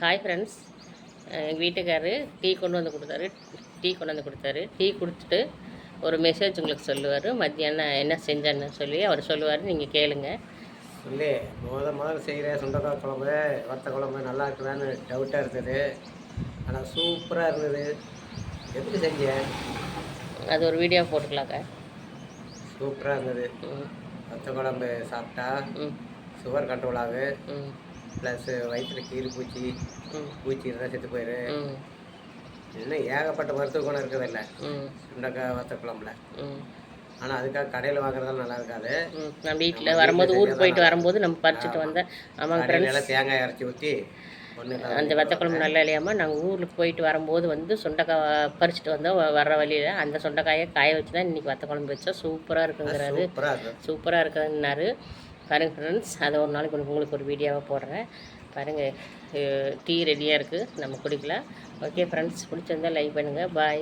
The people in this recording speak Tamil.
ஹாய் ஃப்ரெண்ட்ஸ், எங்கள் வீட்டுக்காரரு டீ கொண்டு வந்து கொடுத்தாரு. டீ குடிச்சிட்டு ஒரு மெசேஜ் உங்களுக்கு சொல்லுவார். மத்தியானம் என்ன செஞ்சேன்னு சொல்லி அவர் சொல்லுவார், நீங்கள் கேளுங்க. சொல்லி முதல்ல செய்கிற சுண்டக்காய் குழம்பு, வத்த குழம்பு நல்லா இருக்குதான்னு டவுட்டாக இருந்தது. ஆனால் சூப்பராக இருந்தது. எப்படி செஞ்சேன்? அது ஒரு வீடியோ போட்டுக்கலாங்க. சூப்பராக இருந்தது. வத்த குழம்பு சாப்பிட்டா சுகர் கண்ட்ரோல் ஆகும். ப்ளஸ் வயிற்றில் கீரி பூச்சி இருந்தால் செத்து போயிரு. இன்னும் ஏகப்பட்ட மருத்துவ குணம் இருக்குதில்ல சுண்டக்காய் வத்த குழம்புல. ஆனால் அதுக்காக கடையில் வாங்குறதெல்லாம் நல்லா இருக்காது. நான் வீட்டில் வரும்போது ஊருக்கு போயிட்டு வரும்போது நம்ம பறிச்சுட்டு வந்தேன். ஆமாம் ஃப்ரெண்ட்ஸ், தேங்காய் அரைச்சி ஊற்றி அந்த வத்த குழம்பு நல்லா இல்லையாமா. நாங்கள் ஊருக்கு போயிட்டு வரும்போது வந்து சுண்டைக்காய் பறிச்சுட்டு வந்தோம். வர்ற வழியில் அந்த சுண்டைக்காயை காய வச்சு தான் இன்றைக்கி வத்த குழம்பு வச்சா சூப்பராக இருக்குங்கிறாரு. சூப்பராக இருக்குதுன்னாரு. பாருங்கள் ஃப்ரெண்ட்ஸ், அதை ஒரு நாளைக்கு உங்களுக்கு ஒரு வீடியோவாக போடுறேன். பாருங்கள், டீ ரெடியாக இருக்குது, நம்ம குடிக்கலாம். ஓகே ஃப்ரெண்ட்ஸ், பிடிச்சிருந்தால் லைக் பண்ணுங்கள். பாய்.